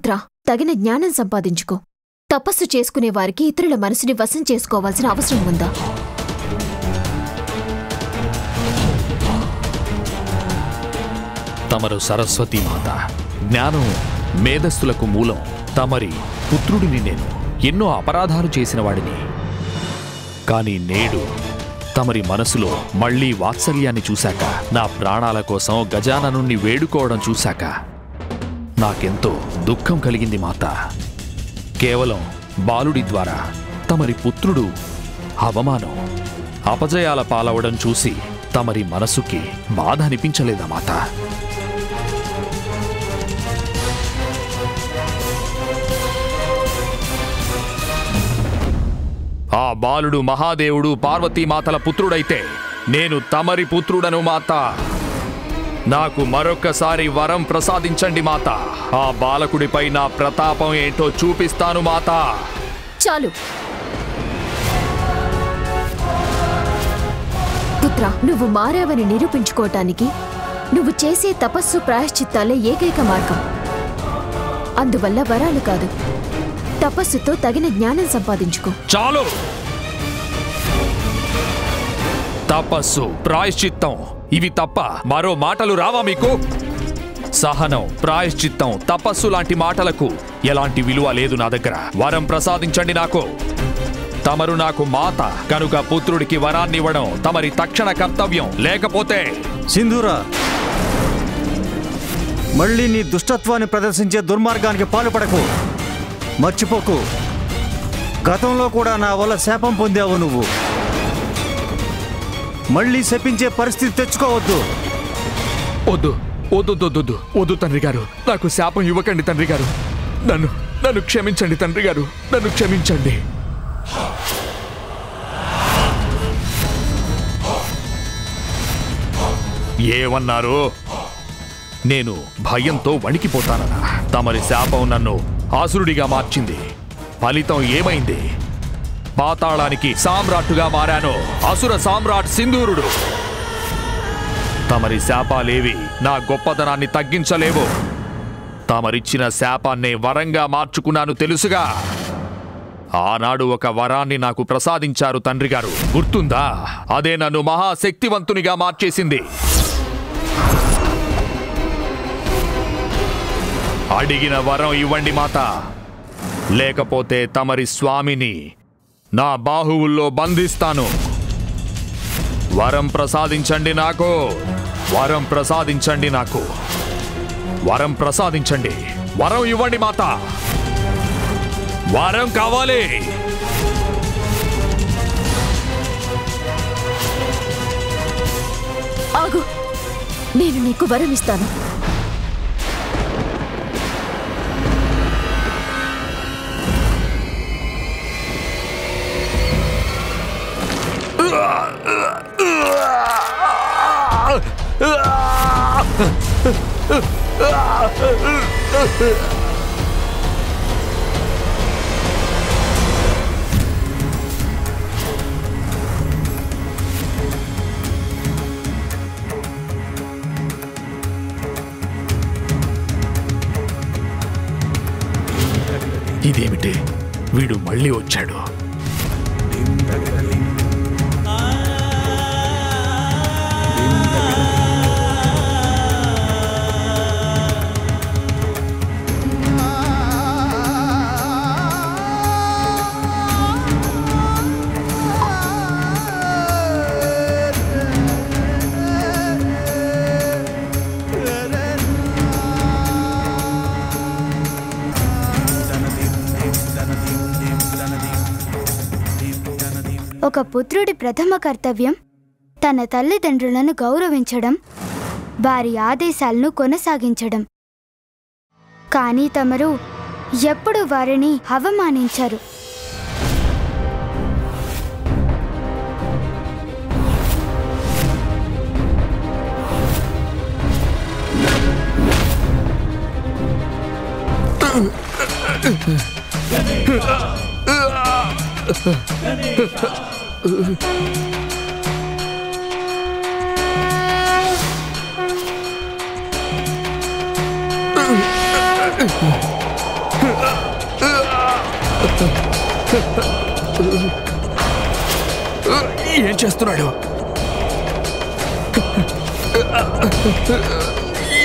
పుత్ర, తగిన జ్ఞానం సంపాదించుకో. తపస్సు చేసుకునే వారికి ఇతరుల మనసుని వశం చేసుకోవాల్సిన అవసరం ఉందా? తమరు సరస్వతీ మాత, జ్ఞానం మేధస్సులకు మూలం. తమరి పుత్రుడిని నేను. ఎన్నో అపరాధాలు చేసిన వాడిని. కాని నేడు తమరి మనసులో మళ్లీ వాత్సల్యాన్ని చూశాక, నా ప్రాణాల కోసం గజాననుణ్ణి వేడుకోవడం చూశాక నాకెంతో దుఃఖం కలిగింది మాత. కేవలం బాలుడి ద్వారా తమరి పుత్రుడు అవమానం, అపజయాల పాలవడం చూసి తమరి మనసుకి బాధ అనిపించలేదా మాత? ఆ బాలుడు మహాదేవుడు పార్వతీమాతల పుత్రుడైతే నేను తమరి పుత్రుడను మాత. నాకు మరొక్కసారి వరం ప్రసాదించండి మాత. ఆ బాలకుడిపై నా ప్రతాపం ఏంటో చూపిస్తాను మాత. చాలు పుత్ర, నువ్వు మారావని నిరూపించుకోవటానికి నువ్వు చేసే తపస్సు ప్రాయశ్చిత్తాలే ఏకైక మార్గం. అందువల్ల వరాలు కాదు, తపస్సుతో తగిన జ్ఞానం సంపాదించుకో. చాలు. తపస్సు, ప్రాయశ్చిత్తం ఇవి తప్ప మరో మాటలు రావా మీకు? సహనం, ప్రాయశ్చిత్తం, తపస్సు లాంటి మాటలకు ఎలాంటి విలువ లేదు నా దగ్గర. వరం ప్రసాదించండి నాకు. తమరు నాకు మాత కనుక పుత్రుడికి వరాన్నివ్వడం తమరి తక్షణ కర్తవ్యం. లేకపోతే సింధూరా, మళ్ళీ నీ దుష్టత్వాన్ని ప్రదర్శించే దుర్మార్గానికి పాల్పడకు. మర్చిపోకు, గతంలో కూడా నా వల్ల శాపం పొందావు నువ్వు. మళ్ళీ శపించే పరిస్థితి తెచ్చుకోవద్దు. వద్దు వద్దు వద్దు వద్దు తండ్రి గారు, నాకు శాపం ఇవ్వకండి తండ్రి గారు. నన్ను క్షమించండి తండ్రి గారు, నన్ను క్షమించండి. ఏమన్నారు? నేను భయంతో వణికిపోతానన్నా? తమరి శాపం నన్ను ఆసురుడిగా మార్చింది. ఫలితం ఏమైంది? పాతాళానికి సామ్రాట్టుగా మారాను. అసుర సామ్రాట్ సింధూరుడు. తమరి శాపాలేవి నా గొప్పతనాన్ని తగ్గించలేవు. తమరిచ్చిన శాపాన్నే వరంగా మార్చుకున్నాను తెలుసుగా. ఆనాడు ఒక వరాన్ని నాకు ప్రసాదించారు తండ్రి గారు, గుర్తుందా? అదే నన్ను మహాశక్తివంతునిగా మార్చేసింది. అడిగిన వరం ఇవ్వండి మాత, లేకపోతే తమరి స్వామిని నా బాహువుల్లో బంధిస్తాను. వరం ప్రసాదించండి నాకు. వరం ప్రసాదించండి నాకు. వరం ప్రసాదించండి. వరం ఇవ్వండి మాత. వరం కావాలి. ఆగు, నేను నీకు వరం ఇస్తాను. ఇదేమిటి? వీడు మళ్ళీ వచ్చాడు. ఒక పుత్రుడి ప్రథమ కర్తవ్యం తన తల్లిదండ్రులను గౌరవించడం, వారి ఆదేశాలను కొనసాగించడం. కానీ తమరు ఎప్పుడూ వారిని అవమానించారు. ఏం చేస్తున్నాడు?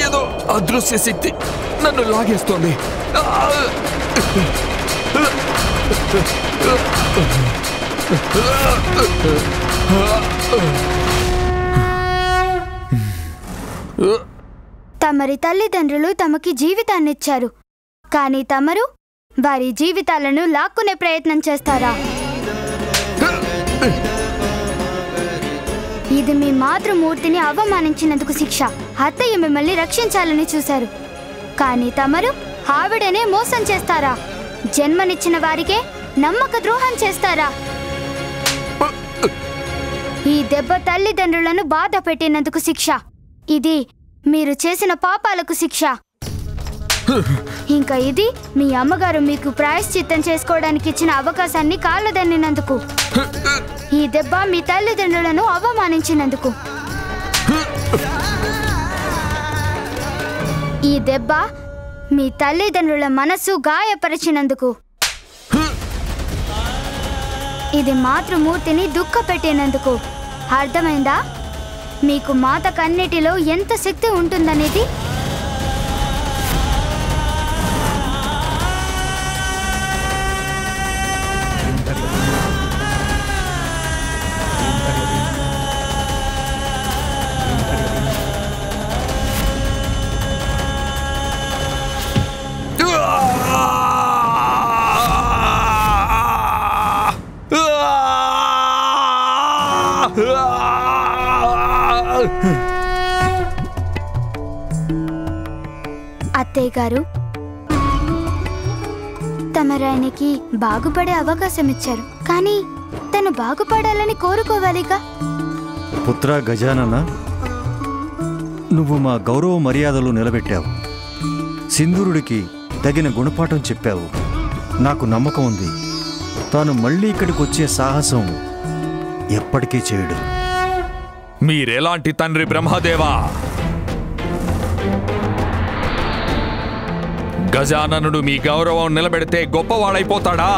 ఏదో అదృశ్య శక్తి నన్ను లాగేస్తోంది. తమరి తల్లిదండ్రులు తమకి జీవితాన్నిచ్చారు, కానీ తమరు వారి జీవితాలను లాక్కునే ప్రయత్నం చేస్తారా? ఇది మీ మాతృమూర్తిని అవమానించినందుకు శిక్ష. అత్తయ్య మిమ్మల్ని రక్షించాలని చూశారు, కానీ తమరు ఆవిడనే మోసం చేస్తారా? జన్మనిచ్చిన వారికే నమ్మక ద్రోహం చేస్తారా? ఈ దెబ్బ తల్లిదండ్రులను బాధ పెట్టినందుకు శిక్ష. ఇది మీరు చేసిన పాపాలకు శిక్ష. ఇంకా ఇది మీ అమ్మగారు మీకు ప్రాయశ్చిత్తం చేసుకోవడానికి ఇచ్చిన అవకాశాన్ని కాలదన్నినందుకు. ఈ దెబ్బ మీ తల్లిదండ్రులను అవమానించినందుకు. ఈ దెబ్బ మీ తల్లిదండ్రుల మనసు గాయపరిచినందుకు. ఇది మాతృమూర్తిని దుఃఖపెట్టినందుకు. అర్థమైందా? మీకు మాత కన్నిటిలో ఎంత శక్తి ఉంటుందనేది. అత్తయ్య గారు, తమరాయనికి బాగుపడే అవకాశం ఇచ్చారు, కానీ తను బాగుపడాలని కోరుకోవాలిగా. పుత్ర గజానన, నువ్వు మా గౌరవ మర్యాదలు నిలబెట్టావు. సింధూరుడికి తగిన గుణపాఠం చెప్పావు. నాకు నమ్మకం ఉంది, తాను మళ్ళీ ఇక్కడికి వచ్చే సాహసం ఎప్పటికీ చేయడు. మీరెలాంటి తండ్రి బ్రహ్మదేవా? గజాననుడు మీ గౌరవం నిలబెడితే గొప్పవాడైపోతాడా?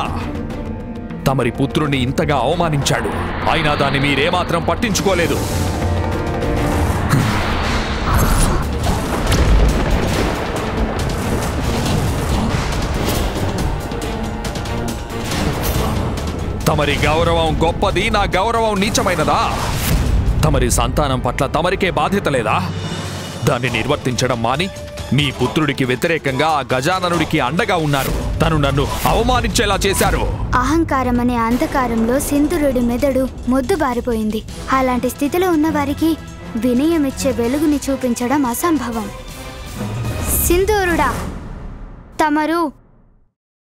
తమరి పుత్రుని ఇంతగా అవమానించాడు, అయినా దాన్ని మీరేమాత్రం పట్టించుకోలేదు. తమరి గౌరవం గొప్పది, నా గౌరవం నీచమైనదా? తమరి సంతానం పట్ల తమరికే బాధ్యత లేదా? దాన్ని నిర్వర్తించడం మాని మీ పుత్రుడికి వ్యతిరేకంగా ఆ గజాననుడికి అండగా ఉన్నారు. తను నన్ను అవమానించేలా చేశారు. అహంకారం అనే అంధకారంలో సింధూరుడి మెదడు మొద్దుబారిపోయింది. అలాంటి స్థితిలో ఉన్న వారికి వినయం ఇచ్చే వెలుగుని చూపించడం అసంభవం. సింధూరుడా, తమరు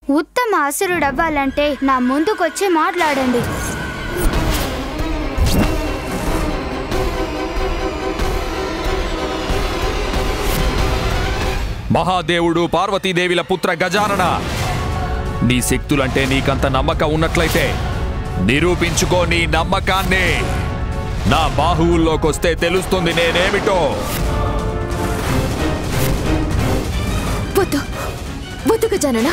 ఉత్తమ అసురుడవ్వాలంటే నా ముందుకొచ్చి మాట్లాడండి. మహాదేవుడు పార్వతీదేవిల పుత్ర గజానన, నీ శక్తులంటే నీకంత నమ్మకం ఉన్నట్లయితే నిరూపించుకో నీ నమ్మకాన్ని. నా బాహువుల్లోకొస్తే తెలుస్తుంది నేనేమిటో. వద్దు వద్దు గజానన.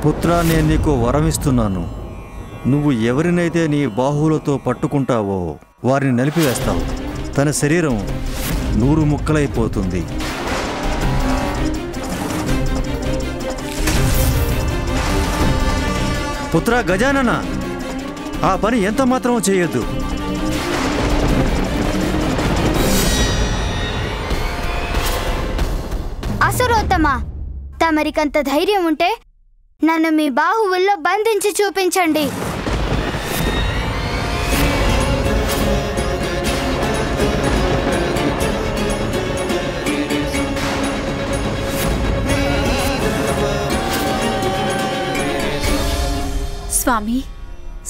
పుత్ర, నేను నీకు వరమిస్తున్నాను. నువ్వు ఎవరినైతే నీ బాహువులతో పట్టుకుంటావో వారిని నలిపివేస్తావు. తన శరీరం 100 ముక్కలైపోతుంది. పుత్ర గజానన, ఆ పని ఎంత మాత్రం చేయొద్దు. అసురోత్తమ, తమరికంత ధైర్యం ఉంటే నన్ను మీ బాహువుల్లో బంధించి చూపించండి. స్వామి,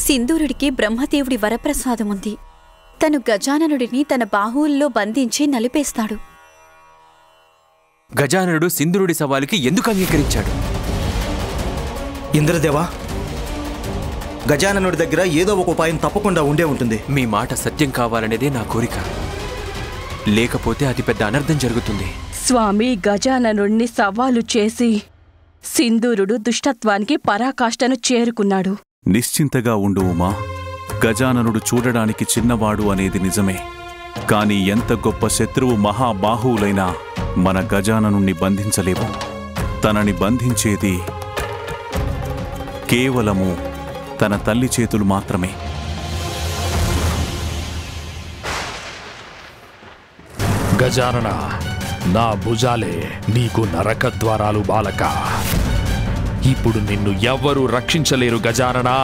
సింధూరుడికి బ్రహ్మదేవుడి వరప్రసాదముంది. తను గజాననుడిని తన బాహువుల్లో బంధించి నలిపేస్తాడు. గజాననుడు సింధూరుడి సవాలుకి ఎందుకు అంగీకరించాడు? ఇంద్రదేవా, గజాననుడి దగ్గర ఏదో ఒక ఉపాయం తప్పకుండా ఉండే ఉంటుంది. మీ మాట సత్యం కావాలనేదే నా కోరిక. లేకపోతే అతిపెద్ద అనర్థం జరుగుతుంది. స్వామి గజాననుణ్ణి సవాలు చేసి సింధూరుడు దుష్టత్వానికి పరాకాష్ఠను చేరుకున్నాడు. నిశ్చింతగా ఉండు ఉమా. గజాననుడు చూడడానికి చిన్నవాడు అనేది నిజమే, కాని ఎంత గొప్ప శత్రువు మహాబాహువులైనా మన గజాననుణ్ణి బంధించలేవు. తనని బంధించేది కేవలము తన తల్లి చేతులు మాత్రమే. గజానన, నా భుజాలే నీకు నరకద్వారాలు బాలక. ఇప్పుడు నిన్ను ఎవ్వరూ రక్షించలేరు గజాననా.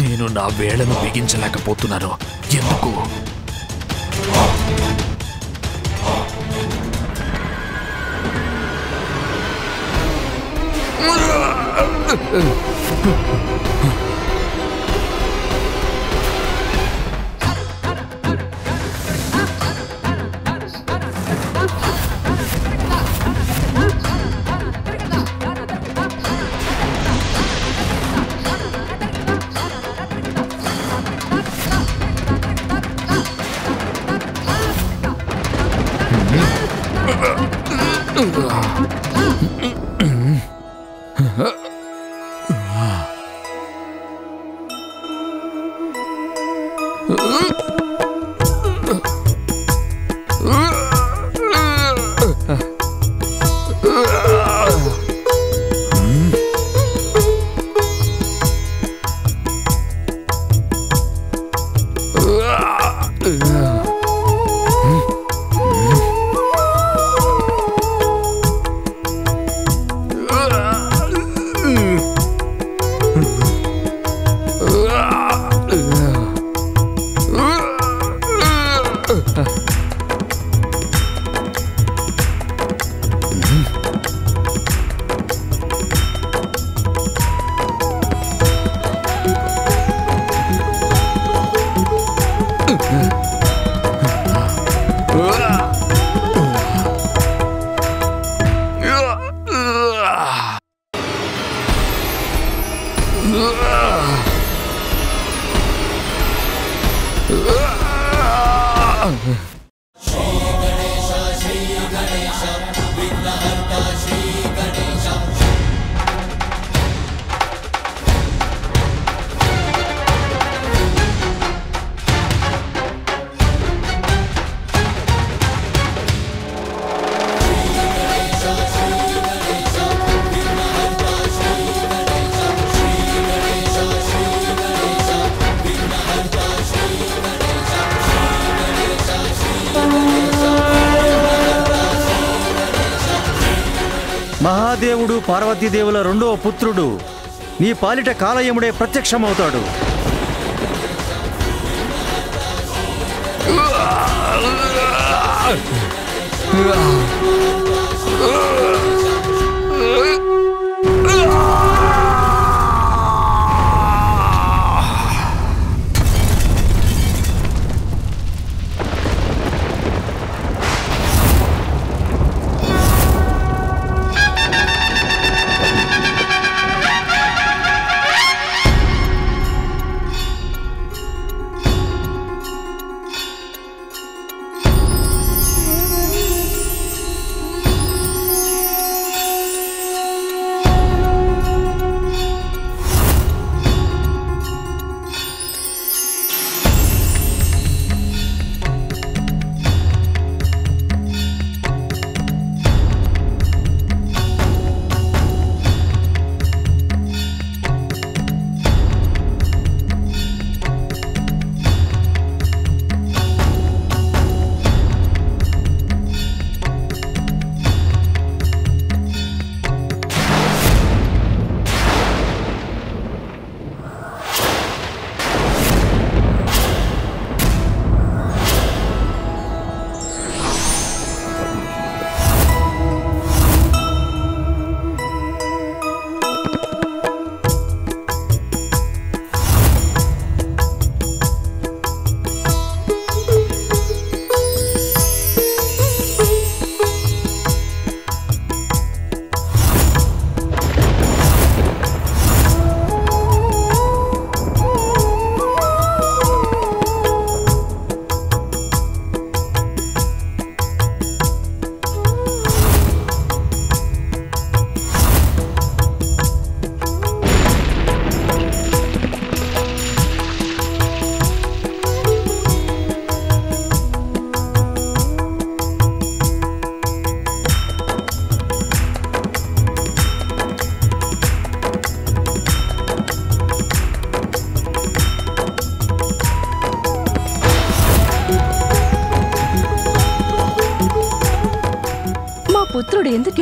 నేను నా వేళను బిగించలేకపోతున్నాను. ఎందుకు? మహాదేవుడు పార్వతీదేవుల రెండవ పుత్రుడు నీ పాలిట కాలయముడే ప్రత్యక్షమవుతాడు.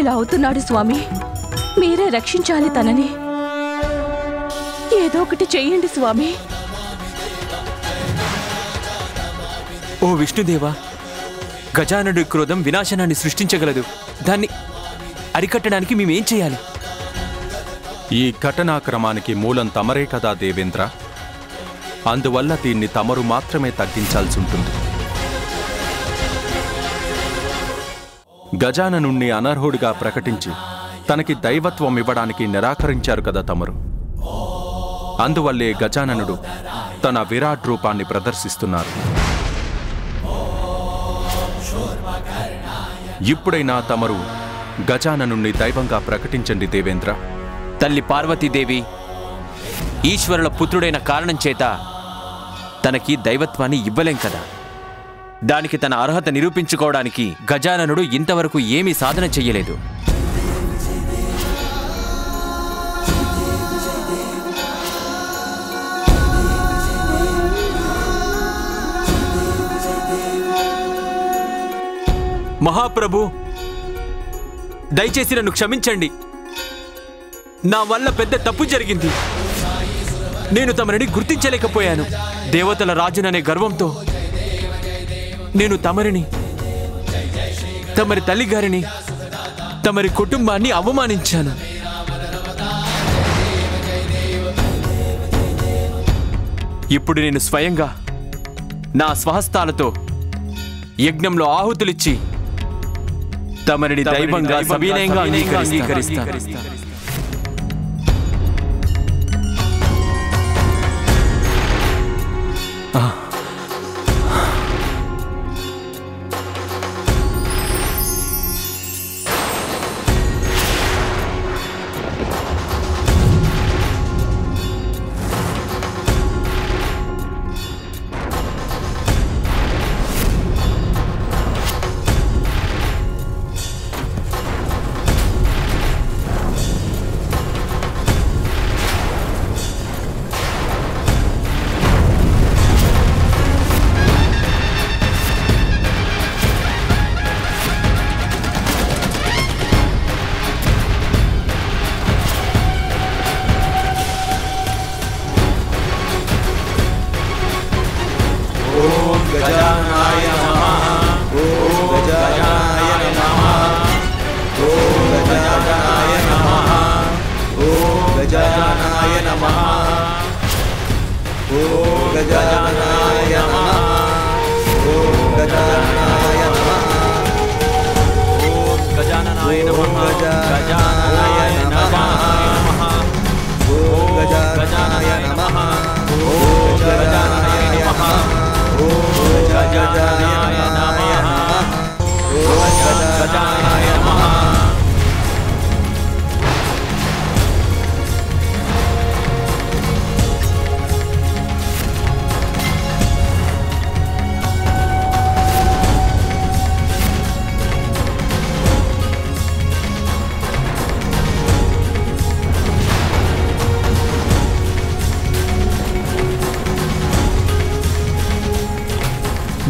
ఇలా అవుతున్నాడు స్వామి? మీరే రక్షించాలి తనని. ఏదో ఒకటి చెయ్యండి స్వామి. ఓ విష్ణుదేవా, గజాననుడి క్రోధం వినాశనాన్ని సృష్టించగలదు. దాన్ని అరికట్టడానికి మేమేం చేయాలి? ఈ ఘటనాక్రమానికి మూలం తమరే కదా దేవేంద్ర. అందువల్ల దీన్ని తమరు మాత్రమే తగ్గించాల్సి ఉంటుంది. గజాననుణ్ణి అనర్హుడిగా ప్రకటించి తనకి దైవత్వం ఇవ్వడానికి నిరాకరించారు కదా తమరు. అందువల్లే గజాననుడు తన విరాట్ రూపాన్ని ప్రదర్శిస్తున్నారు. ఇప్పుడైనా తమరు గజాననుణ్ణి దైవంగా ప్రకటించండి దేవేంద్ర. తల్లి పార్వతీదేవి ఈశ్వరుల పుత్రుడైన కారణం చేత తనకి దైవత్వాన్ని ఇవ్వలేం కదా. దానికి తన అర్హత నిరూపించుకోవడానికి గజాననుడు ఇంతవరకు ఏమీ సాధన చెయ్యలేదు. మహాప్రభు, దయచేసి నన్ను క్షమించండి. నా వల్ల పెద్ద తప్పు జరిగింది. నేను తమరిని గుర్తించలేకపోయాను. దేవతల రాజుననే గర్వంతో నేను తమరిని, తమరి తల్లిగారిని, తమరి కుటుంబాన్ని అవమానించాను. ఇప్పుడు నేను స్వయంగా నా స్వహస్తాలతో యజ్ఞంలో ఆహుతులిచ్చి తమరిని దైవంగా సవినయంగా అంగీకరిస్తాను.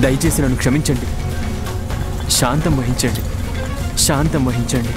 దయచేసి నన్ను క్షమించండి. శాంతం వహించండి.